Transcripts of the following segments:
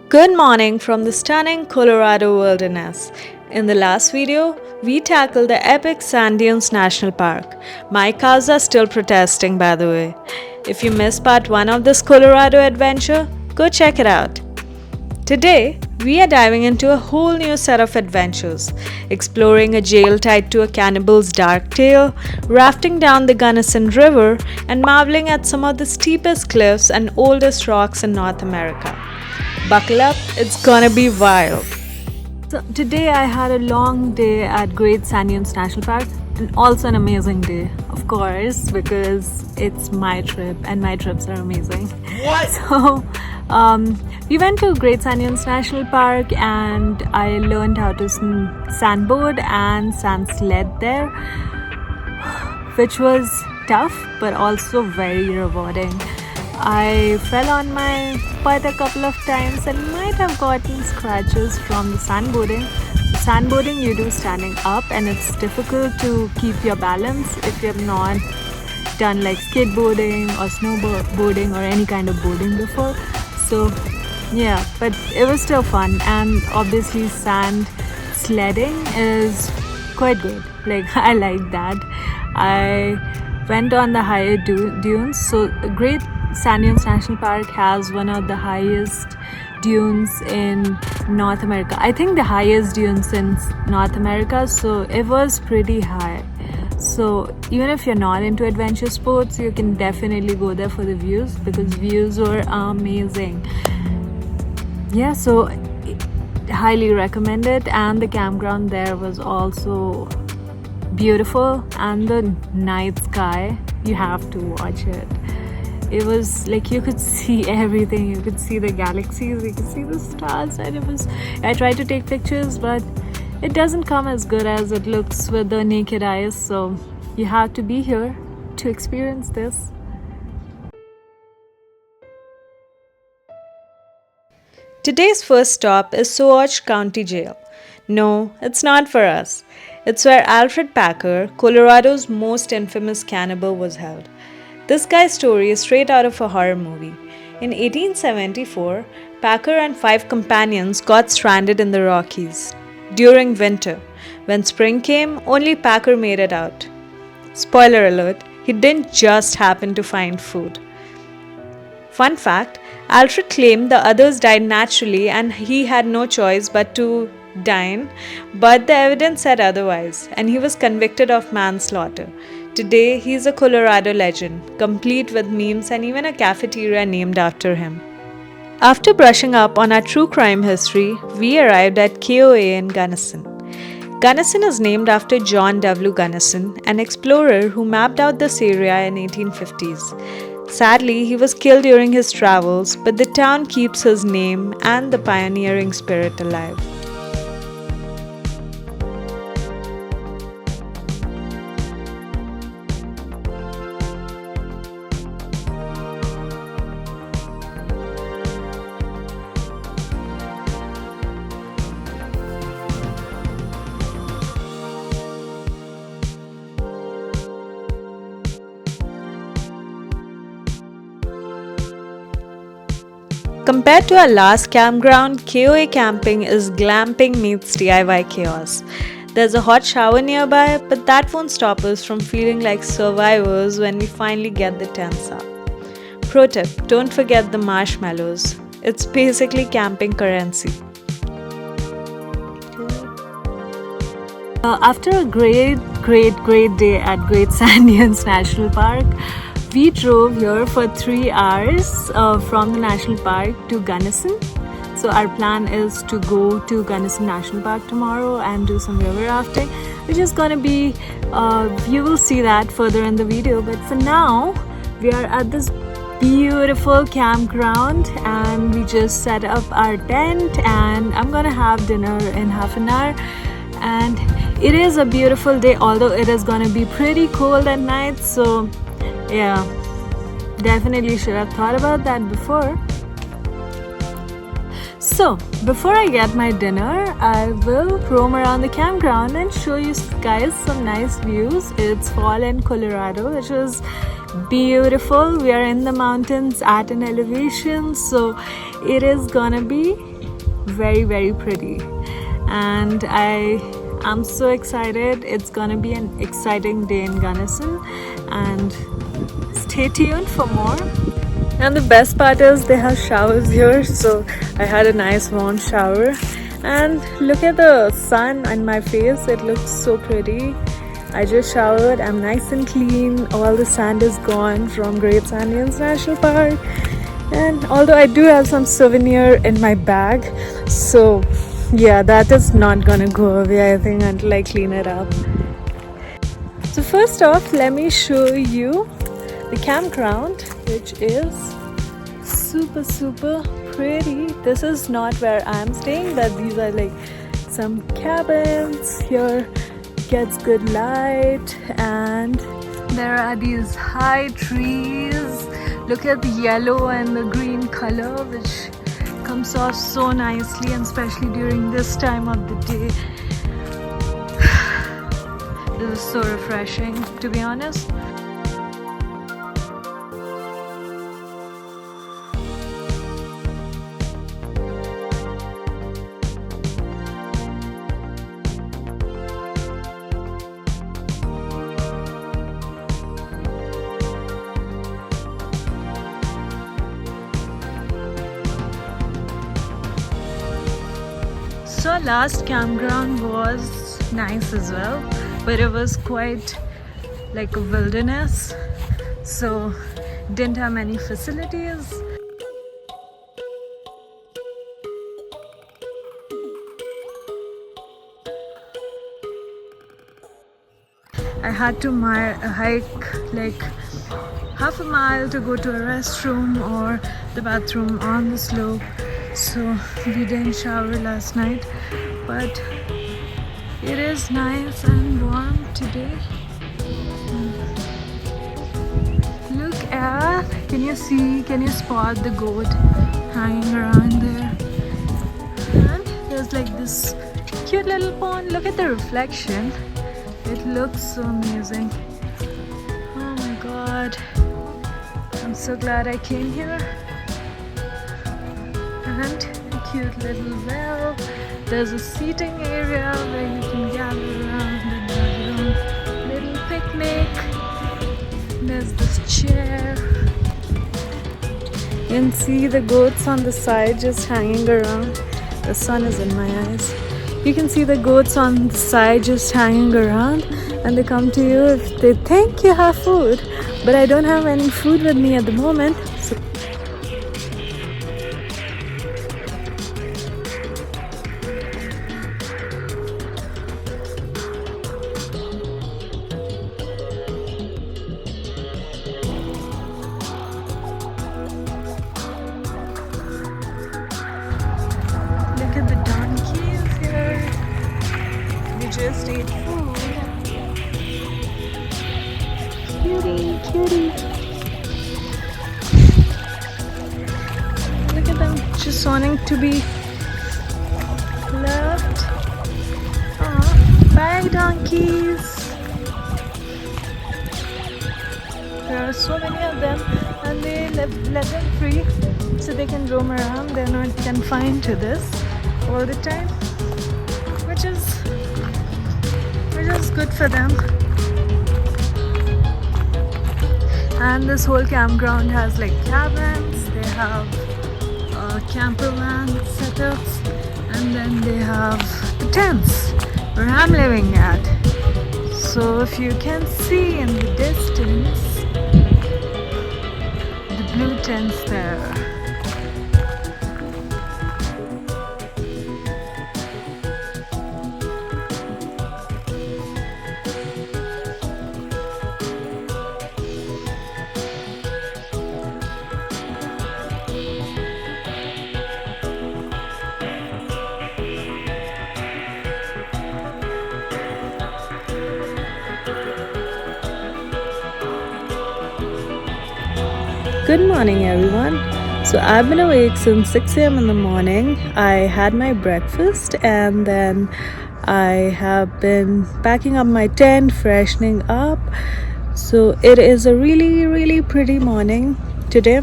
Good morning from the stunning Colorado wilderness. In the last video, we tackled the epic Sand Dunes National Park. My cows are still protesting, by the way. If you missed part 1 of this Colorado adventure, go check it out. Today, we are diving into a whole new set of adventures, exploring a jail tied to a cannibal's dark tale, rafting down the Gunnison River, and marveling at some of the steepest cliffs and oldest rocks in North America. Buckle up, it's gonna be wild. So today I had a long day at Great Sand Dunes National Park and also an amazing day, of course, because it's my trip and my trips are amazing. What? So we went to Great Sand Dunes National Park and I learned how to sandboard and sand sled there, which was tough but also very rewarding. I fell on my butt a couple of times and might have gotten scratches from the sandboarding. Sandboarding you do standing up and it's difficult to keep your balance if you have not done like skateboarding or snowboarding or any kind of boarding before. So yeah, but it was still fun, and obviously sand sledding is quite good. Like I like that. I went on the higher dunes. So Great Sand Dunes National Park has one of the highest dunes in North America. I think the highest dunes in North America, so it was pretty high. So even if you're not into adventure sports, you can definitely go there for the views because views were amazing. Yeah, so highly recommend it, and the campground there was also beautiful, and the night sky, you have to watch it. It was like you could see everything. You could see the galaxies, you could see the stars, and I tried to take pictures, but it doesn't come as good as it looks with the naked eyes, so you have to be here to experience this. Today's first stop is Saguache County Jail. No, it's not for us. It's where Alfred Packer, Colorado's most infamous cannibal, was held. This guy's story is straight out of a horror movie. In 1874, Packer and 5 companions got stranded in the Rockies during winter. When spring came, only Packer made it out. Spoiler alert, he didn't just happen to find food. Fun fact, Alfred claimed the others died naturally and he had no choice but to dine, but the evidence said otherwise, and he was convicted of manslaughter. Today, he is a Colorado legend, complete with memes and even a cafeteria named after him. After brushing up on our true crime history, we arrived at KOA in Gunnison. Gunnison is named after John W. Gunnison, an explorer who mapped out this area in 1850s. Sadly, he was killed during his travels, but the town keeps his name and the pioneering spirit alive. Compared to our last campground, KOA camping is glamping meets DIY chaos. There's a hot shower nearby, but that won't stop us from feeling like survivors when we finally get the tents up. Pro tip, don't forget the marshmallows. It's basically camping currency. After a great day at Great Sand Dunes National Park, we drove here for 3 hours from the national park to Gunnison. So our plan is to go to Gunnison National Park tomorrow and do some river rafting, which is gonna be, you will see that further in the video. But for now, we are at this beautiful campground and we just set up our tent, and I'm gonna have dinner in half an hour. And it is a beautiful day, although it is gonna be pretty cold at night, so yeah, definitely should have thought about that before. So before I get my dinner, I will roam around the campground and show you guys some nice views. It's fall in Colorado, which is beautiful. We are in the mountains at an elevation, so it is gonna be very pretty, and I am so excited. It's gonna be an exciting day in Gunnison, and stay tuned for more. And the best part is they have showers here, so I had a nice warm shower. And look at the sun on my face, it looks so pretty. I just showered, I'm nice and clean, all the sand is gone from Great Sanyons National Park. And although I do have some souvenir in my bag, so yeah, that is not gonna go away, I think, until I clean it up. So first off, let me show you the campground, which is super pretty. This is not where I'm staying, but these are like some cabins here. Gets good light, and there are these high trees. Look at the yellow and the green color, which comes off so nicely, and especially during this time of the day. This is so refreshing, to be honest. So our last campground was nice as well, but it was quite like a wilderness, so didn't have many facilities. I had to hike like half a mile to go to a restroom or the bathroom on the slope. So we didn't shower last night, but it is nice and warm today. Look at, can you spot the goat hanging around there? And there's like this cute little pond. Look at the reflection. It looks so amazing. Oh my god. I'm so glad I came here. And a cute little well. There's a seating area where you can gather around and have your own little picnic. There's this chair. You can see the goats on the side just hanging around. The sun is in my eyes. You can see the goats on the side just hanging around, and they come to you if they think you have food. But I don't have any food with me at the moment. So look at the donkeys here. We just ate food. Cutie. Look at them just wanting to be loved. Aw, bye donkeys. There are so many of them, and they let them free so they can roam around. They're not confined to this all the time, which is good for them. And this whole campground has like cabins, they have camper van setups, and then they have the tents where I'm living at. So if you can see in the distance the blue tents there. Good morning everyone. So I've been awake since 6 a.m. in the morning. I had my breakfast and then I have been packing up my tent, freshening up. So it is a really pretty morning today,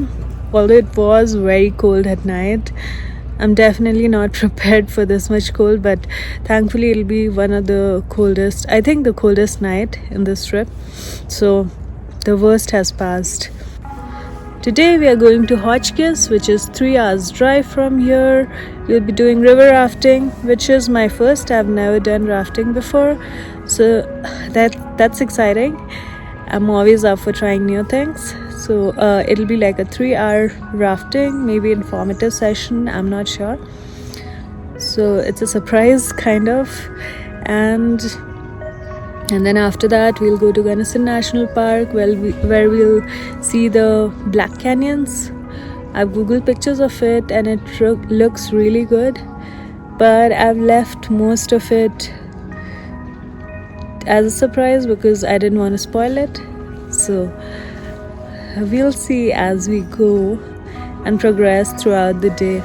although it was very cold at night. I'm definitely not prepared for this much cold, but thankfully it'll be one of the coldest, I think the coldest night in this trip. So the worst has passed. Today we are going to Hotchkiss, which is 3 hours drive from here. We'll be doing river rafting, which is my first. I've never done rafting before, so that's exciting. I'm always up for trying new things. So it'll be like a 3-hour rafting, maybe informative session, I'm not sure. So it's a surprise kind of. And then after that we'll go to Gunnison National Park where we'll see the Black Canyons. I've googled pictures of it and it looks really good, but I've left most of it as a surprise because I didn't want to spoil it. So we'll see as we go and progress throughout the day.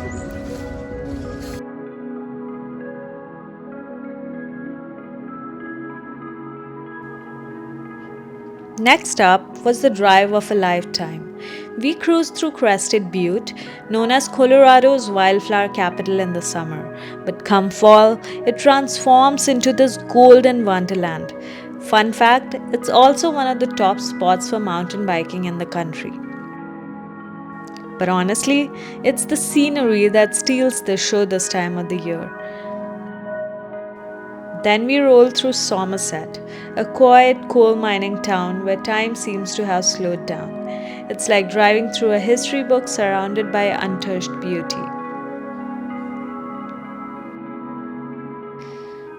Next up was the drive of a lifetime. We cruised through Crested Butte, known as Colorado's wildflower capital in the summer, but come fall, it transforms into this golden wonderland. Fun fact, it's also one of the top spots for mountain biking in the country. But honestly, it's the scenery that steals the show this time of the year. Then we roll through Somerset, a quiet coal mining town where time seems to have slowed down. It's like driving through a history book surrounded by untouched beauty.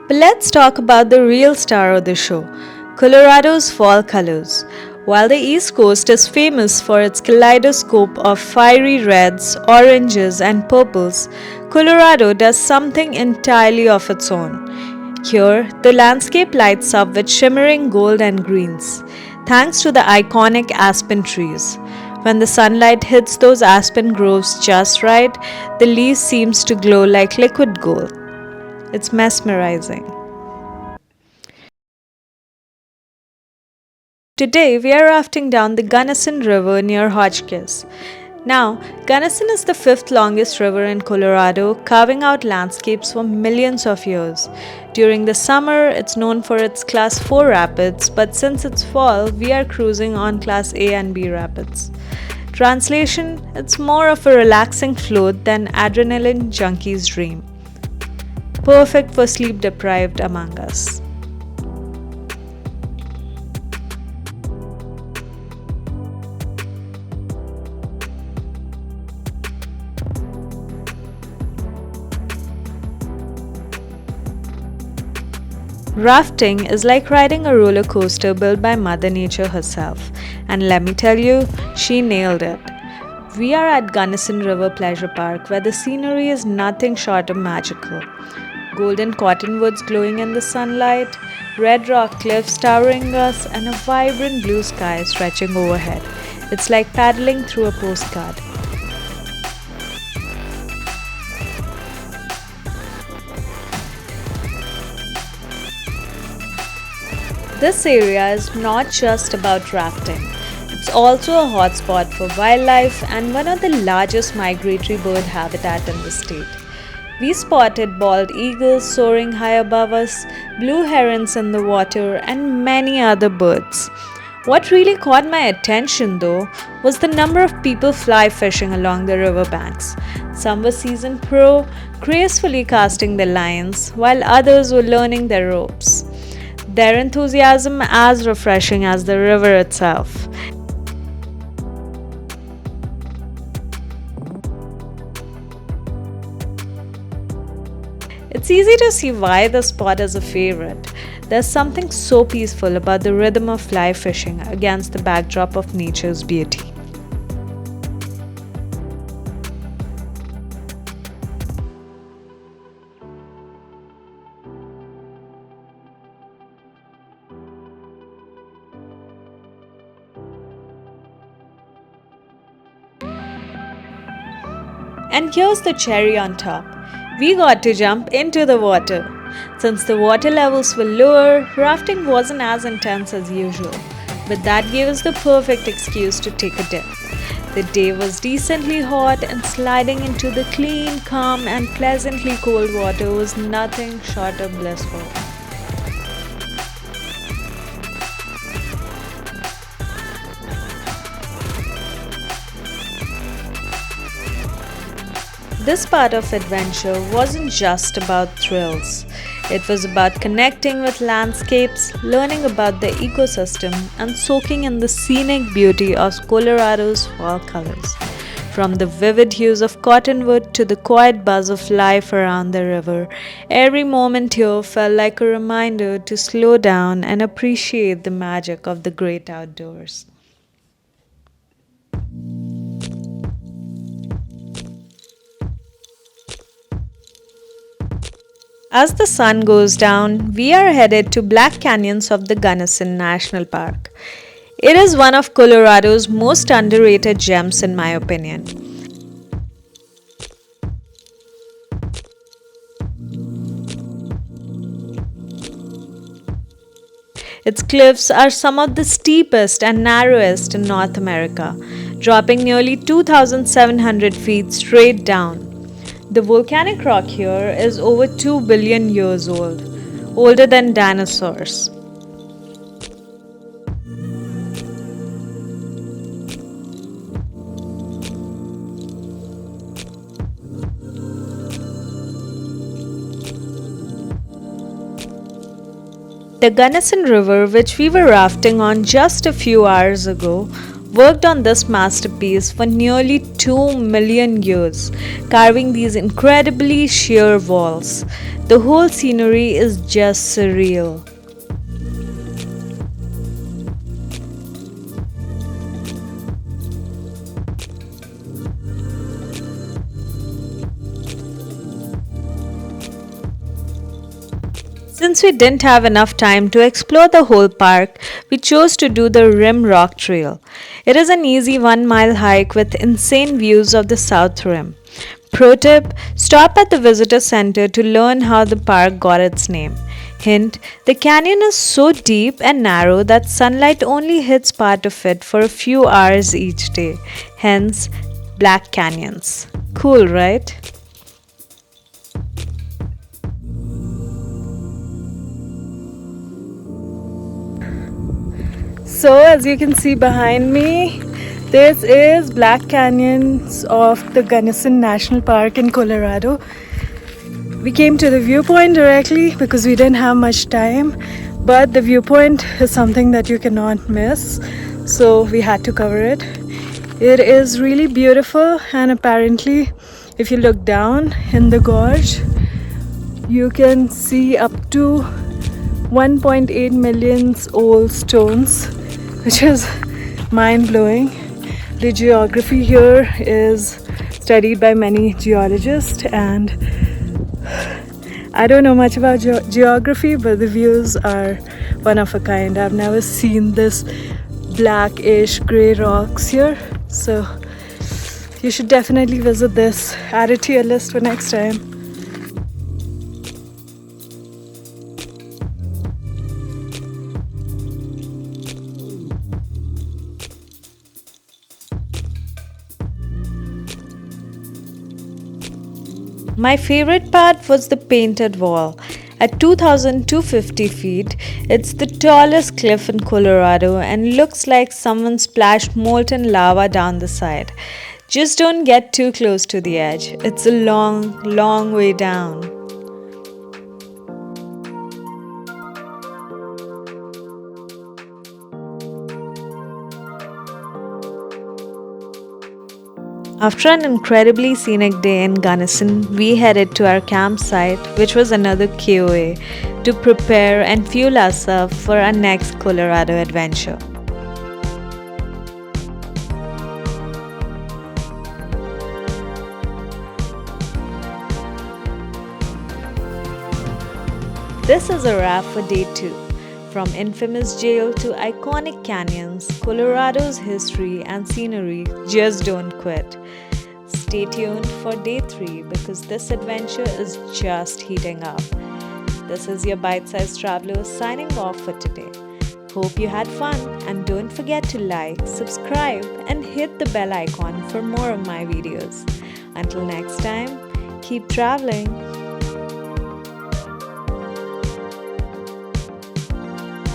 But let's talk about the real star of the show, Colorado's fall colors. While the East Coast is famous for its kaleidoscope of fiery reds, oranges, and purples, Colorado does something entirely of its own. Here, the landscape lights up with shimmering gold and greens, thanks to the iconic aspen trees. When the sunlight hits those aspen groves just right, the leaves seems to glow like liquid gold. It's mesmerizing. Today, we are rafting down the Gunnison River near Hotchkiss. Now, Gunnison is the 5th longest river in Colorado, carving out landscapes for millions of years. During the summer, it's known for its Class 4 rapids, but since it's fall, we are cruising on Class A and B rapids. Translation, it's more of a relaxing float than adrenaline junkie's dream. Perfect for sleep-deprived among us. Rafting is like riding a roller coaster built by Mother Nature herself, and let me tell you, she nailed it. We are at Gunnison River Pleasure Park where the scenery is nothing short of magical. Golden cottonwoods glowing in the sunlight, red rock cliffs towering us, and a vibrant blue sky stretching overhead. It's like paddling through a postcard. This area is not just about rafting. It's also a hotspot for wildlife and one of the largest migratory bird habitat in the state. We spotted bald eagles soaring high above us, blue herons in the water, and many other birds. What really caught my attention though was the number of people fly fishing along the riverbanks. Some were seasoned pro, gracefully casting their lines, while others were learning their ropes. Their enthusiasm as refreshing as the river itself. It's easy to see why the spot is a favorite. There's something so peaceful about the rhythm of fly fishing against the backdrop of nature's beauty. And here's the cherry on top. We got to jump into the water. Since the water levels were lower, rafting wasn't as intense as usual, but that gave us the perfect excuse to take a dip. The day was decently hot, and sliding into the clean, calm, and pleasantly cold water was nothing short of blissful. This part of adventure wasn't just about thrills. It was about connecting with landscapes, learning about the ecosystem, and soaking in the scenic beauty of Colorado's fall colors. From the vivid hues of cottonwood to the quiet buzz of life around the river, every moment here felt like a reminder to slow down and appreciate the magic of the great outdoors. As the sun goes down, we are headed to Black Canyons of the Gunnison National Park. It is one of Colorado's most underrated gems, in my opinion. Its cliffs are some of the steepest and narrowest in North America, dropping nearly 2,700 feet straight down. The volcanic rock here is over 2 billion years old, older than dinosaurs. The Gunnison River, which we were rafting on just a few hours ago, worked on this masterpiece for nearly 2 million years, carving these incredibly sheer walls. The whole scenery is just surreal. Since we didn't have enough time to explore the whole park, we chose to do the Rim Rock Trail. It is an easy 1 mile hike with insane views of the South Rim. Pro tip: stop at the visitor center to learn how the park got its name. Hint: the canyon is so deep and narrow that sunlight only hits part of it for a few hours each day. Hence, Black Canyons. Cool, right? So, as you can see behind me, this is Black Canyons of the Gunnison National Park in Colorado. We came to the viewpoint directly because we didn't have much time, but the viewpoint is something that you cannot miss, so we had to cover it. It is really beautiful, and apparently, if you look down in the gorge, you can see up to 1.8 million old stones, which is mind-blowing. The geography here is studied by many geologists, and I don't know much about geography, but the views are one of a kind. I've never seen this blackish gray rocks here, so you should definitely visit this. Add it to your list for next time. My favorite part was the painted wall. At 2,250 feet, it's the tallest cliff in Colorado and looks like someone splashed molten lava down the side. Just don't get too close to the edge. It's a long, long way down. After an incredibly scenic day in Gunnison, we headed to our campsite, which was another KOA, to prepare and fuel ourselves for our next Colorado adventure. This is a wrap for day 2. From infamous jail to iconic canyons, Colorado's history and scenery just don't quit. Stay tuned for day 3 because this adventure is just heating up. This is your bite-sized traveler signing off for today. Hope you had fun, and don't forget to like, subscribe, and hit the bell icon for more of my videos. Until next time, keep traveling.